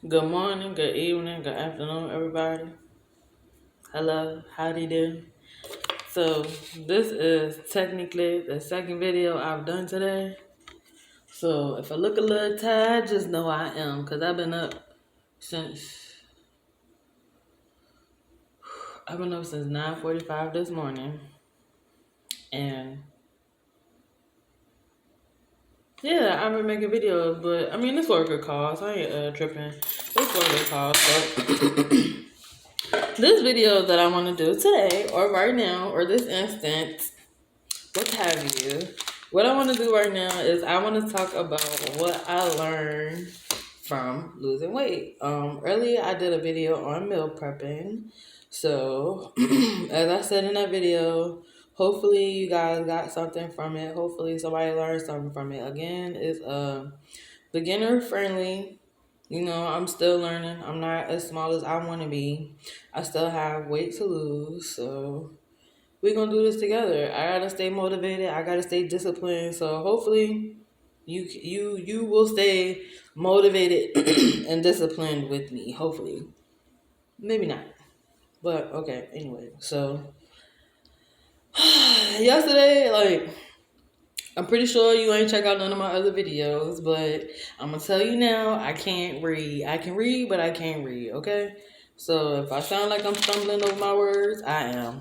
Good morning, good evening, good afternoon, everybody. Hello, how do you do? So, this is technically the second video I've done today. So, if I look a little tired, just know I am, because since I've been up since 9:45 this morning. And yeah, I've been making videos, but I mean, it's for a good cause. I ain't tripping. It's for a good cause. But this video that I want to do today, or right now, or this instant, what have you. What I want to do right now is I want to talk about what I learned from losing weight. Earlier I did a video on meal prepping. So, as I said in that video, hopefully you guys got something from it. Hopefully somebody learned something from it. Again, it's beginner friendly. I'm still learning. I'm not as small as I want to be. I still have weight to lose, so we're gonna do this together. I gotta stay motivated. I gotta stay disciplined. So hopefully, you will stay motivated and disciplined with me. Hopefully, maybe not, but okay. Anyway, so yesterday, I'm pretty sure you ain't check out none of my other videos, but I'm gonna tell you now. I can't read. I can read, but I can't read. Okay. So if I sound like I'm stumbling over my words, I am.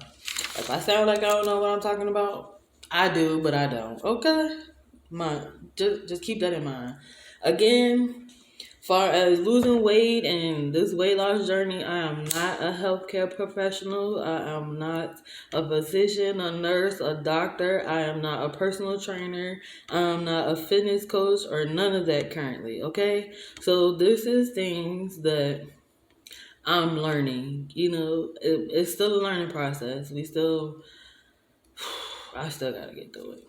If I sound like I don't know what I'm talking about, I do, but I don't. Okay? Just keep that in mind. Again, far as losing weight and this weight loss journey, I am not a healthcare professional. I am not a physician, a nurse, a doctor. I am not a personal trainer. I am not a fitness coach or none of that currently. Okay? So this is things that I'm learning. It's still a learning process. I still gotta get through it.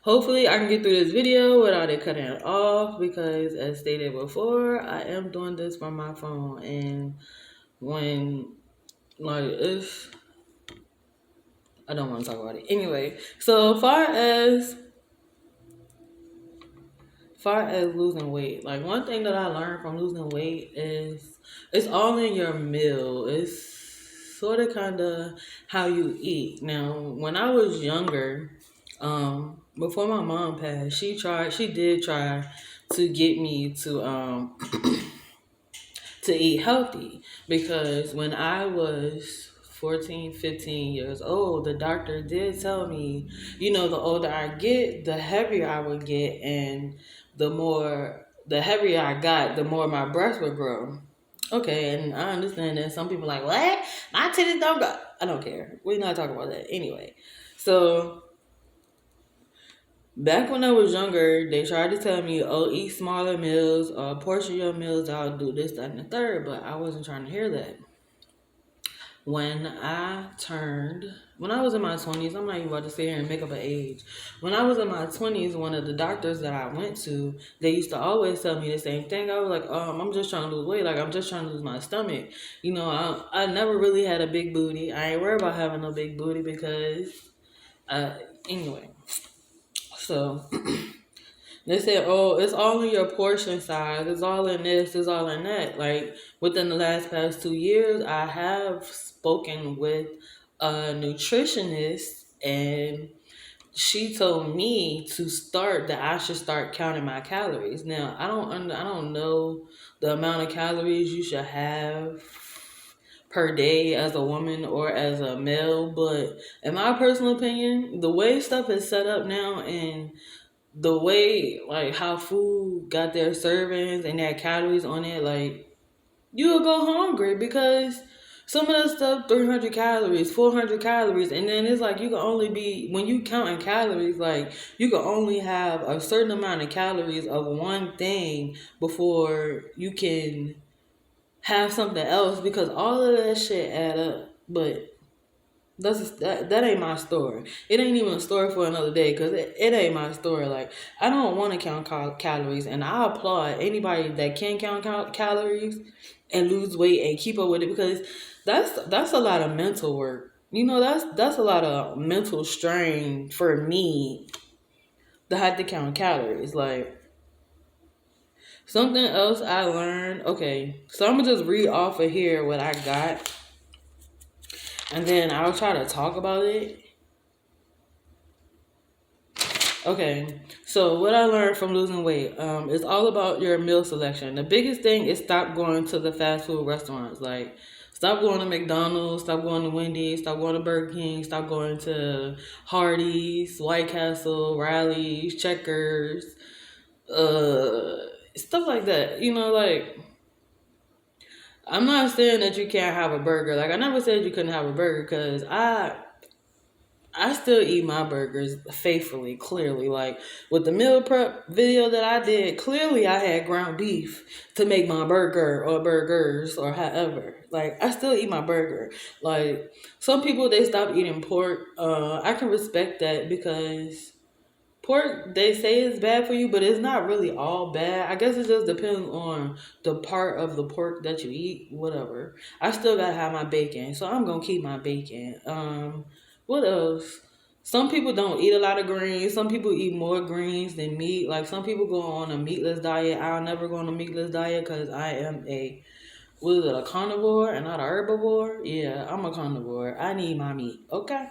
Hopefully, I can get through this video without it cutting off because, as stated before, I am doing this from my phone. And when, if I don't want to talk about it anyway. So, far as losing weight, one thing that I learned from losing weight is it's all in your meal. It's sort of kind of how you eat. Now, when I was younger, before my mom passed, she did try to get me to eat healthy because when I was 14, 15 years old, the doctor did tell me, the older I get, the heavier I would get, and the heavier I got, the more my breasts would grow. Okay, and I understand that some people are like, what? My titties don't grow. I don't care. We're not talking about that. Anyway, so back when I was younger, they tried to tell me, oh, eat smaller meals, portion your meals out, do this, that, and the third, but I wasn't trying to hear that. When I was in my 20s, I'm not even about to sit here and make up an age. When I was in my 20s, one of the doctors that I went to, they used to always tell me the same thing. I was like, I'm just trying to lose weight. I'm just trying to lose my stomach. I never really had a big booty. I ain't worried about having a big booty because, anyway. So they said, oh, it's all in your portion size. It's all in this. It's all in that. Within the past 2 years, I have spoken with a nutritionist, and she told me that I should start counting my calories. Now, I don't know the amount of calories you should have per day as a woman or as a male, but in my personal opinion, the way stuff is set up now and the way how food got their servings and their calories on it, you'll go hungry because some of that stuff 300 calories, 400 calories, and then it's you can only be, when you counting calories, you can only have a certain amount of calories of one thing before you can have something else because all of that shit add up. But that ain't my story. It ain't even a story for another day because it ain't my story. I don't want to count calories, and I applaud anybody that can count calories and lose weight and keep up with it because that's a lot of mental work. That's a lot of mental strain for me to have to count calories. Something else I learned. Okay, so I'm gonna just read off of here what I got, and then I'll try to talk about it. Okay, so what I learned from losing weight, it's all about your meal selection. The biggest thing is stop going to the fast food restaurants. Like, stop going to McDonald's, stop going to Wendy's, stop going to Burger King, stop going to Hardee's, White Castle, Riley's, Checkers, stuff like that. Like, I'm not saying that you can't have a burger. Like, I never said you couldn't have a burger because I still eat my burgers faithfully, clearly. Like, with the meal prep video that I did, clearly I had ground beef to make my burger or burgers or however. Like, I still eat my burger. Like, some people, they stop eating pork. I can respect that because pork, they say it's bad for you, but it's not really all bad. I guess it just depends on the part of the pork that you eat, whatever. I still gotta have my bacon, so I'm gonna keep my bacon. What else? Some people don't eat a lot of greens. Some people eat more greens than meat. Like, some people go on a meatless diet. I'll never go on a meatless diet because I am a carnivore and not a herbivore? Yeah, I'm a carnivore. I need my meat. Okay.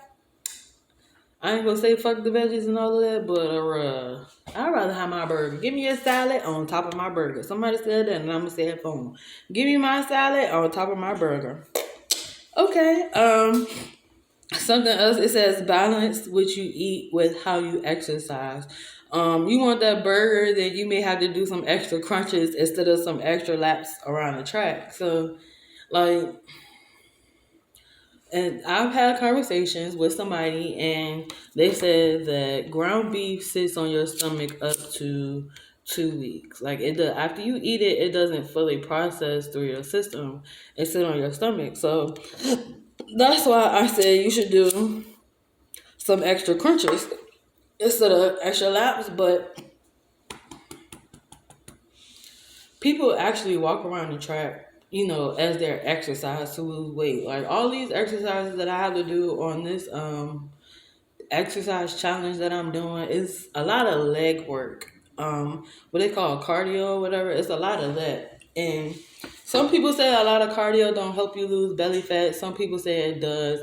I ain't gonna say fuck the veggies and all of that, but I'd rather have my burger. Give me a salad on top of my burger. Somebody said that, and I'm gonna say it for them. Give me my salad on top of my burger. Okay. Something else. It says balance what you eat with how you exercise. You want that burger, then you may have to do some extra crunches instead of some extra laps around the track. So, like, and I've had conversations with somebody, and they said that ground beef sits on your stomach up to 2 weeks. Like, after you eat it, it doesn't fully process through your system. It sits on your stomach. So that's why I said you should do some extra crunches instead of extra laps. But people actually walk around the track, as their exercise to lose weight. Like, all these exercises that I have to do on this exercise challenge that I'm doing is a lot of leg work. What they call cardio, whatever. It's a lot of that. And some people say a lot of cardio don't help you lose belly fat. Some people say it does.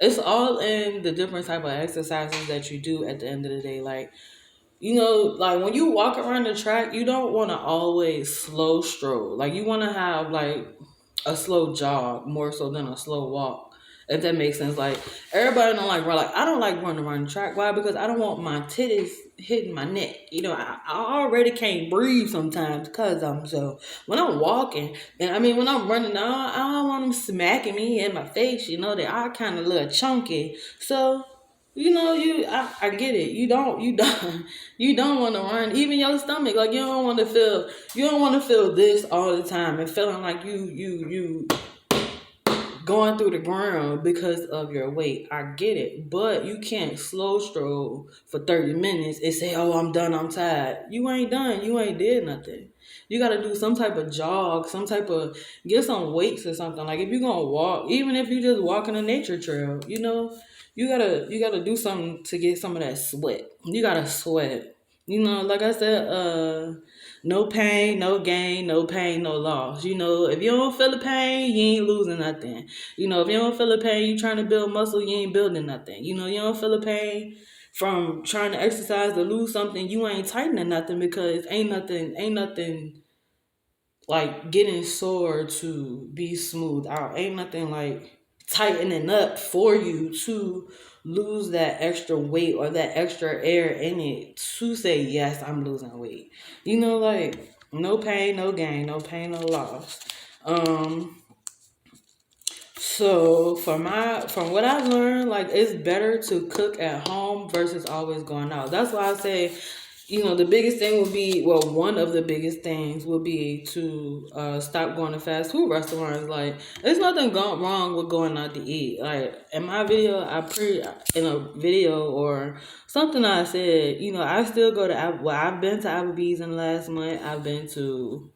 It's all in the different type of exercises that you do at the end of the day. Like, like when you walk around the track, you don't want to always slow stroll. Like, you want to have like a slow jog more so than a slow walk. If that makes sense. Like, everybody don't like run. Like, I don't like running around the track. Why? Because I don't want my titties hitting my neck. I already can't breathe sometimes because when I'm walking, and I mean, when I'm running, I don't want them smacking me in my face. They are kind of a little chunky. So, I get it. You don't want to run. Even your stomach, like, you don't want to feel this all the time and feeling like you going through the ground because of your weight. I get it, but you can't slow stroll for 30 minutes and say, "Oh, I'm done. I'm tired." You ain't done. You ain't did nothing. You got to do some type of jog, get some weights or something. Like, if you're going to walk, even if you just walking a nature trail, you gotta do something to get some of that sweat. You gotta sweat. Like I said, no pain, no gain, no pain, no loss. If you don't feel the pain, you ain't losing nothing. If you don't feel the pain, you trying to build muscle, you ain't building nothing. You don't feel the pain from trying to exercise to lose something, you ain't tightening nothing because ain't nothing like getting sore to be smooth out. Ain't nothing like tightening up for you to lose that extra weight or that extra air in it to say, yes, I'm losing weight. Like, no pain, no gain, no pain, no loss. So from what I've learned, like, it's better to cook at home versus always going out. That's why I say, the biggest thing would be, well, one of the biggest things would be to stop going to fast food restaurants. Like, there's nothing wrong with going out to eat. Like, in my video, in a video or something I said, I still go to, I've been to Applebee's in the last month. I've been to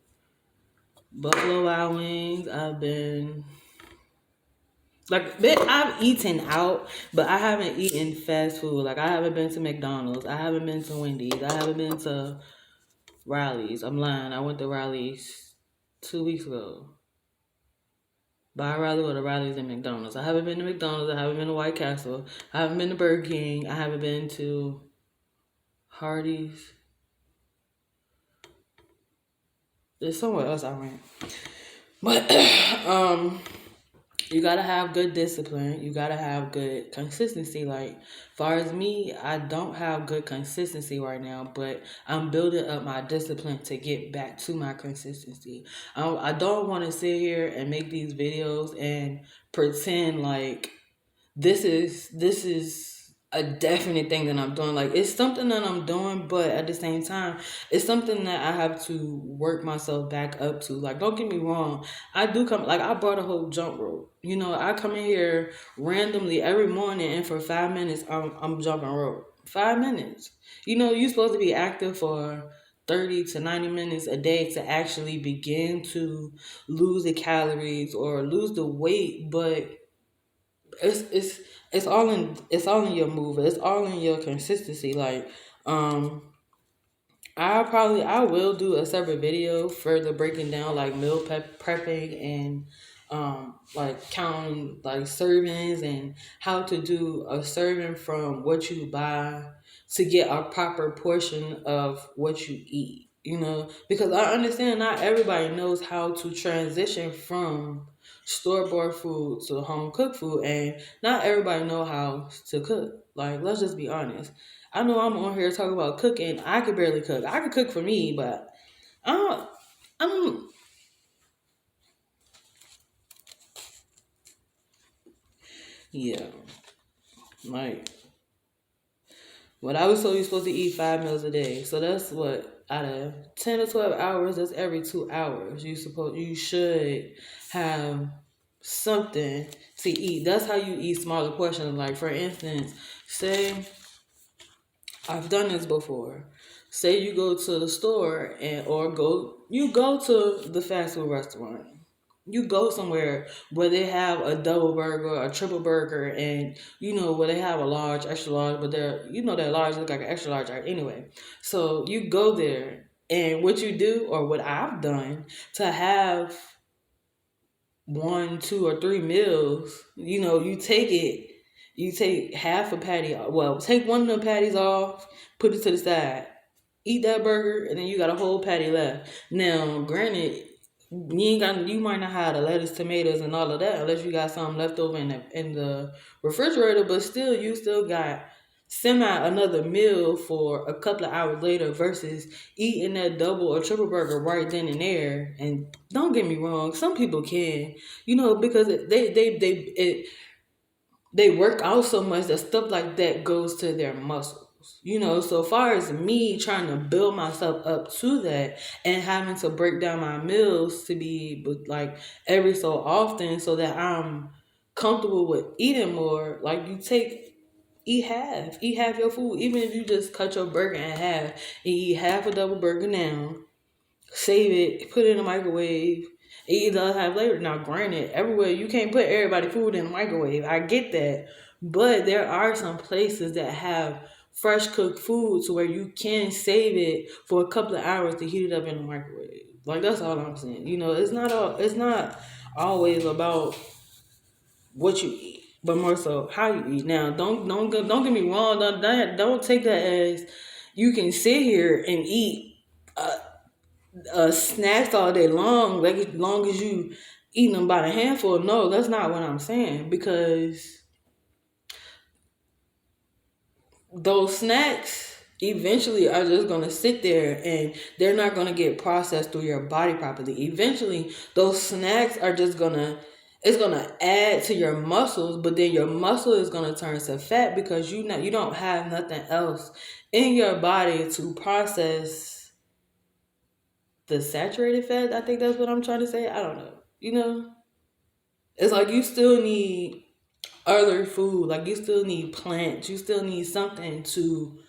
Buffalo Wild Wings. I've eaten out, but I haven't eaten fast food. Like, I haven't been to McDonald's. I haven't been to Wendy's. I haven't been to Rallies. I'm lying. I went to Rallies 2 weeks ago. By Raleigh or the Rallies in McDonald's. I haven't been to McDonald's. I haven't been to White Castle. I haven't been to Burger King. I haven't been to Hardee's. There's somewhere else I went. But you gotta have good discipline. You gotta have good consistency. Like, far as me, I don't have good consistency right now, but I'm building up my discipline to get back to my consistency. I don't want to sit here and make these videos and pretend like this is a definite thing that I'm doing. Like, it's something that I'm doing, but at the same time, it's something that I have to work myself back up to. Like, don't get me wrong, I do come, like, I brought a whole jump rope. You know, I come in here randomly every morning, and for 5 minutes, I'm jumping rope. 5 minutes. You know, you're supposed to be active for 30 to 90 minutes a day to actually begin to lose the calories or lose the weight, but it's it's it's all in your move. It's all in your consistency. Like, um, I will do a separate video further breaking down like meal prepping and like counting like servings and how to do a serving from what you buy to get a proper portion of what you eat. You know, because I understand not everybody knows how to transition from store bought food to home cooked food, and not everybody know how to cook. Like, let's just be honest. I know I'm on here talking about cooking. I could barely cook. I could cook for me, but I don't. I don't. Yeah, like what I was told, you're supposed to eat 5 meals a day. So that's what, out of 10 to 12 hours. That's every 2 hours. You should have something to eat. That's how you eat smaller portions. Like, for instance, say I've done this before. Say you go to the store and or go to the fast food restaurant. You go somewhere where they have a double burger, a triple burger, and you know where they have a large, extra large, but they're large look like an extra large. Anyway, so you go there, and what you do or what I've done to have 1, 2, or 3 meals, you take half a patty, well, take one of the patties off, put it to the side, eat that burger, and then you got a whole patty left. Now, granted, you might not have the lettuce, tomatoes, and all of that unless you got something left over in the refrigerator, but still, you still got semi another meal for a couple of hours later versus eating that double or triple burger right then and there. And don't get me wrong, some people can, because they work out so much that stuff like that goes to their muscles. So far as me trying to build myself up to that and having to break down my meals to be like every so often so that I'm comfortable with eating more, like eat half your food, even if you just cut your burger in half and eat half a double burger now, save it, put it in the microwave, eat the other half later. Now, granted, everywhere you can't put everybody food in the microwave. I get that, but there are some places that have fresh cooked food to where you can save it for a couple of hours to heat it up in the microwave. Like, that's all I'm saying. It's not always about what you eat, but more so how you eat. Now, don't get me wrong. Don't take that as you can sit here and eat snacks all day long, like as long as you eating them by the handful. No, that's not what I'm saying, because those snacks eventually are just going to sit there and they're not going to get processed through your body properly. Eventually, those snacks are just going to, it's going to add to your muscles, but then your muscle is going to turn to fat because you don't have nothing else in your body to process the saturated fat. I think that's what I'm trying to say. I don't know. It's like you still need other food. Like, you still need plants. You still need something to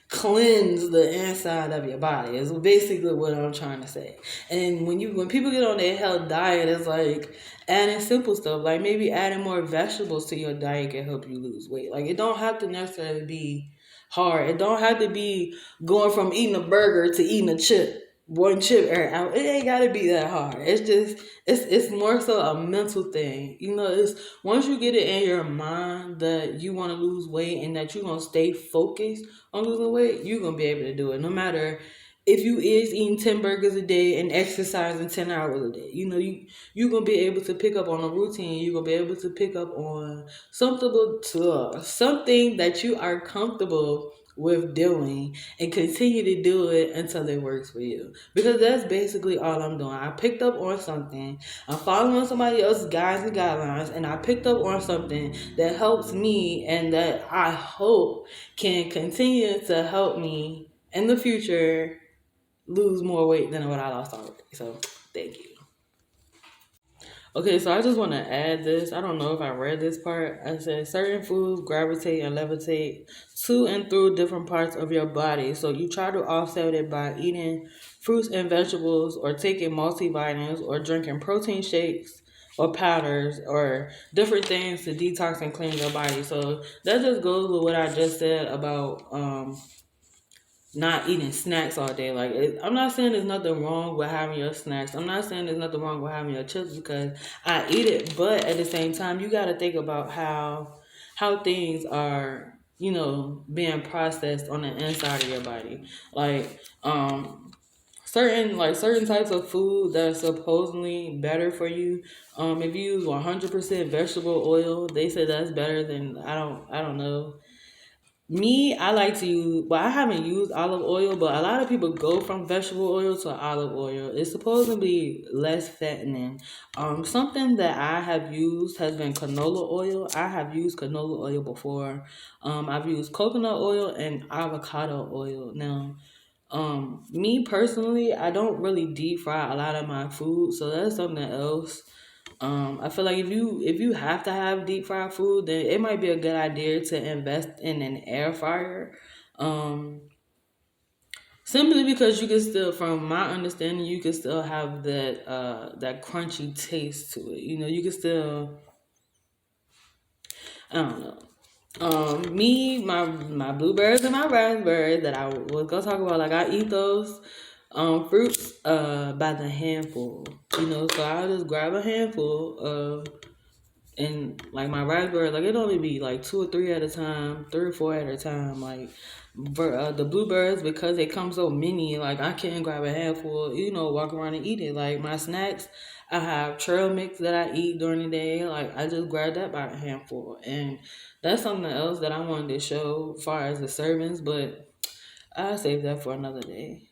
cleanse the inside of your body. Is basically what I'm trying to say. And when people get on their health diet, it's like adding simple stuff. Like, maybe adding more vegetables to your diet can help you lose weight. Like, it don't have to necessarily be hard. It don't have to be going from eating a burger to eating a chip. one chip every hour. It ain't gotta be that hard. It's just it's more so a mental thing. You know, it's once you get it in your mind that you want to lose weight and that you're gonna stay focused on losing weight, you're gonna be able to do it. No matter if you is eating 10 burgers a day and exercising 10 hours a day. You know, you're gonna be able to pick up on a routine. You're gonna be able to pick up on something that you are comfortable with doing and continue to do it until it works for you. Because that's basically all I'm doing. I picked up on something. I'm following somebody else's guides and guidelines, and I picked up on something that helps me and that I hope can continue to help me in the future lose more weight than what I lost already. So, thank you. Okay, so I just want to add this. I don't know if I read this part. I said certain foods gravitate and levitate to and through different parts of your body. So you try to offset it by eating fruits and vegetables or taking multivitamins or drinking protein shakes or powders or different things to detox and clean your body. So that just goes with what I just said about not eating snacks all day. Like I'm not saying there's nothing wrong with having your snacks. I'm not saying there's nothing wrong with having your chips because I eat it. But at the same time, you got to think about how things are, you know, being processed on the inside of your body. Like certain types of food that's supposedly better for you. If you use 100% vegetable oil, they say that's better than I don't know. Me, I like to use, well, I haven't used olive oil, but a lot of people go from vegetable oil to olive oil. It's supposed to be less fattening. Something that I have used has been canola oil. I have used canola oil before. I've used coconut oil and avocado oil. Now, me personally, I don't really deep fry a lot of my food, so that's something else. I feel like if you have to have deep fried food, then it might be a good idea to invest in an air fryer. Um, Simply because you can still, from my understanding, you can still have that crunchy taste to it. You know, you can still, I don't know. Me, my blueberries and my raspberries that I was gonna talk about, like I eat those fruits by the handful. You know, so I'll just grab a handful of and like my raspberry, like it only be like two or three at a time, three or four at a time. Like the blueberries, because they come so many, like I can't grab a handful, you know, walk around and eat it. Like my snacks, I have trail mix that I eat during the day. Like I just grab that by a handful, and that's something else that I wanted to show as far as the servings, but I'll save that for another day.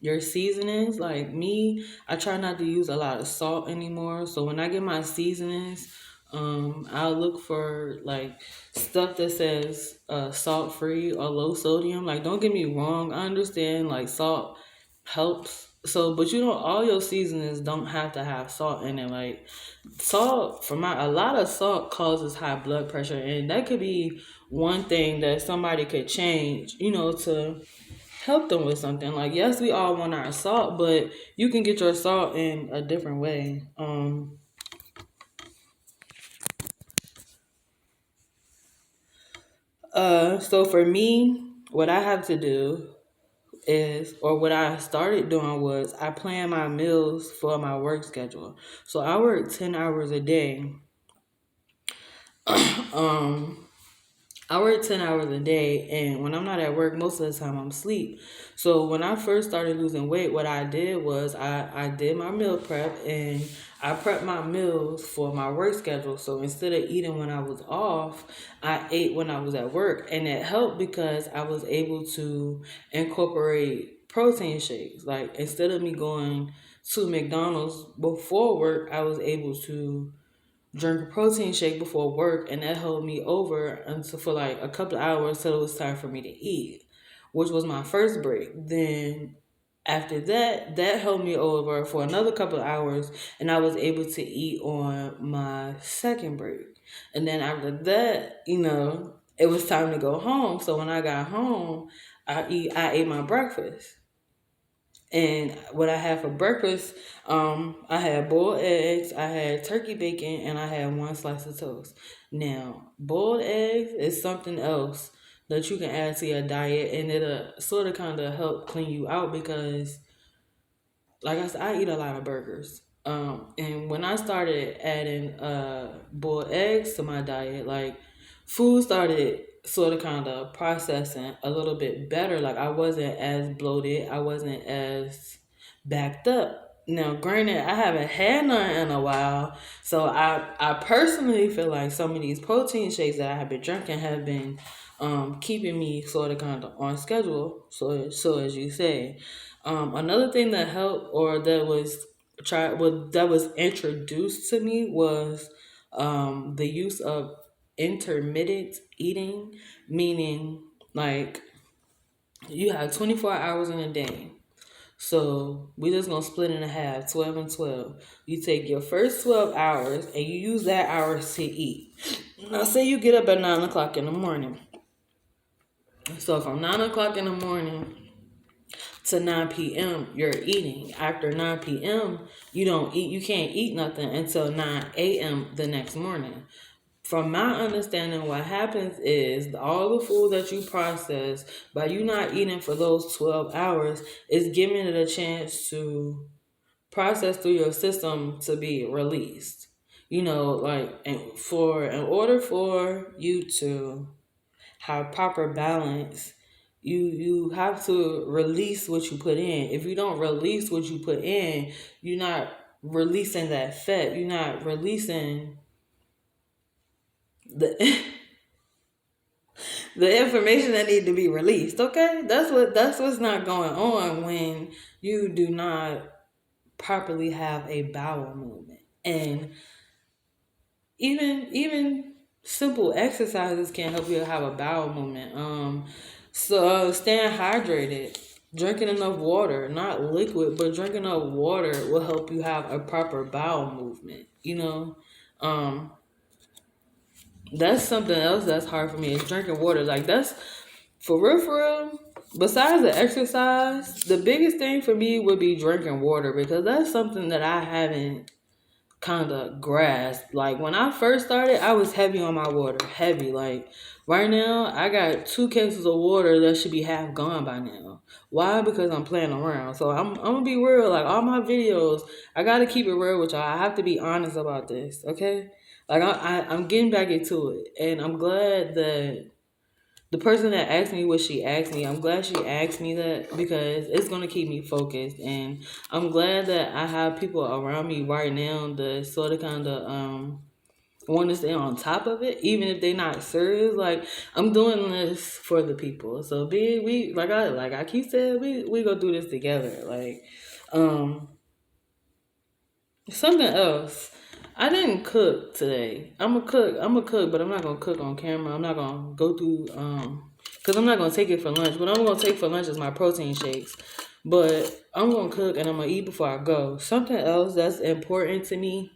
Your seasonings, like me, I try not to use a lot of salt anymore. So when I get my seasonings, I'll look for like stuff that says salt free or low sodium. Like don't get me wrong, I understand like salt helps. So, but you know, all your seasonings don't have to have salt in it. Like salt, for my a lot of salt causes high blood pressure, and that could be one thing that somebody could change. You know, to help them with something. Like yes, we all want our salt, but you can get your salt in a different way. So for me, what I have to do is, or what I started doing was, I plan my meals for my work schedule. So I work 10 hours a day. Um, I work 10 hours a day, and when I'm not at work, most of the time I'm asleep. So when I first started losing weight, what I did was I did my meal prep and I prepped my meals for my work schedule. So instead of eating when I was off, I ate when I was at work. And it helped because I was able to incorporate protein shakes. Like instead of me going to McDonald's before work, I was able to drink a protein shake before work, and that held me over until for like a couple of hours till it was time for me to eat, which was my first break. Then after that, that held me over for another couple of hours, and I was able to eat on my second break. And then after that, you know, it was time to go home. So when I got home, I ate my breakfast. And what I had for breakfast, I had boiled eggs, I had turkey bacon, and I had one slice of toast. Now, boiled eggs is something else that you can add to your diet, and it'll sort of kind of help clean you out because like I said, I eat a lot of burgers. And when I started adding boiled eggs to my diet, like food started sort of kind of processing a little bit better. Like I wasn't as bloated, I wasn't as backed up. Now, granted, I haven't had none in a while, so I personally feel like some of these protein shakes that I have been drinking have been keeping me sort of kind of on schedule. So as you say, another thing that helped or that was introduced to me was the use of intermittent eating, meaning like you have 24 hours in a day. So we just gonna split it in half, 12 and 12. You take your first 12 hours and you use that hours to eat. Now say you get up at 9 o'clock in the morning. So from 9 o'clock in the morning to 9 p.m. you're eating. After 9 p.m. you can't eat nothing until 9 a.m. the next morning. From my understanding, what happens is all the food that you process by you not eating for those 12 hours is giving it a chance to process through your system to be released. Like in order for you to have proper balance, you have to release what you put in. If you don't release what you put in, you're not releasing that fat. You're not releasing the the information that need to be released. Okay, that's what's not going on when you do not properly have a bowel movement. And even simple exercises can help you have a bowel movement. So staying hydrated, drinking enough water, not liquid, but drinking enough water will help you have a proper bowel movement. Um, that's something else that's hard for me is drinking water. Like that's for real, for real. Besides the exercise, the biggest thing for me would be drinking water because that's something that I haven't kind of grasp. Like when I first started, I was heavy on my water, heavy. Like right now, I got 2 cases of water that should be half gone by now. Why? Because I'm playing around. So I'm gonna be real. Like all my videos, I gotta keep it real with y'all. I have to be honest about this, okay? Like I'm getting back into it, and I'm glad that the person that asked me what she asked me, I'm glad she asked me that because it's gonna keep me focused, and I'm glad that I have people around me right now that sort of kind of want to stay on top of it, even if they're not serious. Like I'm doing this for the people, so we like I keep saying we go do this together. Like um something else. I didn't cook today. I'm a cook, but I'm not gonna cook on camera. I'm not gonna go through because I'm not gonna take it for lunch. What I'm gonna take for lunch is my protein shakes. But I'm gonna cook and I'm gonna eat before I go. Something else that's important to me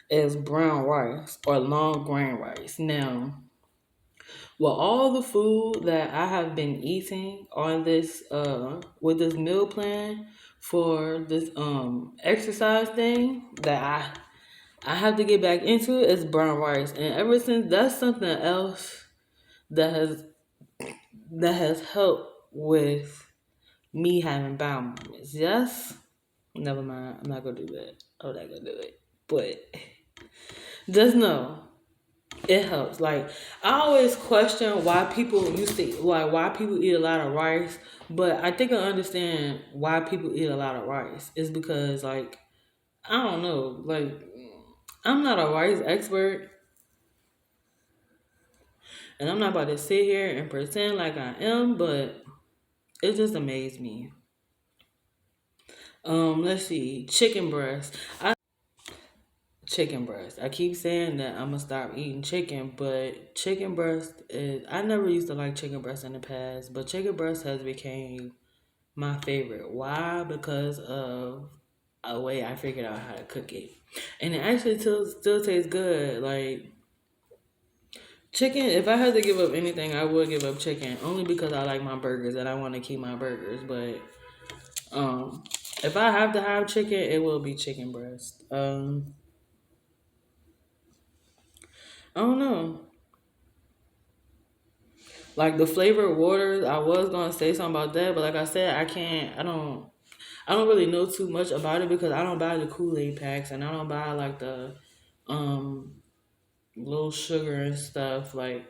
is brown rice or long grain rice. Now, with all the food that I have been eating on this with this meal plan for this exercise thing that I have to get back into it is brown rice. And ever since that's something else that has helped with me having bowel movements. Yes? Never mind. I'm not gonna do that. I'm not gonna do it. But just know it helps. Like I always question why people used to like why people eat a lot of rice, but I think I understand why people eat a lot of rice. It's because like I don't know, like I'm not a rice expert and I'm not about to sit here and pretend like I am, but it just amazed me. Let's see, chicken breast. I keep saying that I'm gonna stop eating chicken, but chicken breast is. I never used to like chicken breast in the past, but chicken breast has became my favorite. Why? Because of a way I figured out how to cook it, and it actually still tastes good. Like chicken. If I had to give up anything, I would give up chicken, only because I like my burgers and I want to keep my burgers. But if I have to have chicken, it will be chicken breast. I don't know. Like the flavored waters, I was gonna say something about that, but like I said, I can't. I don't. I don't really know too much about it because I don't buy the Kool-Aid packs and I don't buy like the um little sugar and stuff like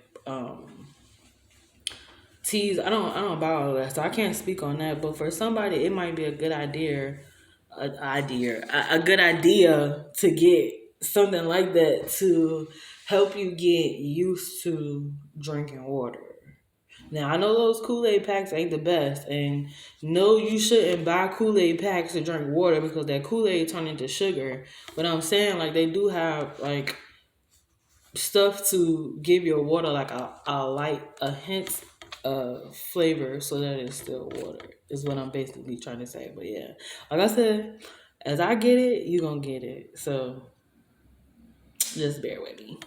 teas. I don't buy all that, so I can't speak on that. But for somebody, it might be a good idea, a good idea to get something like that to help you get used to drinking water. Now I know those Kool-Aid packs ain't the best, and no, you shouldn't buy Kool-Aid packs to drink water because that Kool-Aid turn into sugar. But I'm saying like they do have like stuff to give your water like a hint of flavor so that it's still water is what I'm basically trying to say. But yeah, like I said, as I get it, you gonna get it. So just bear with me.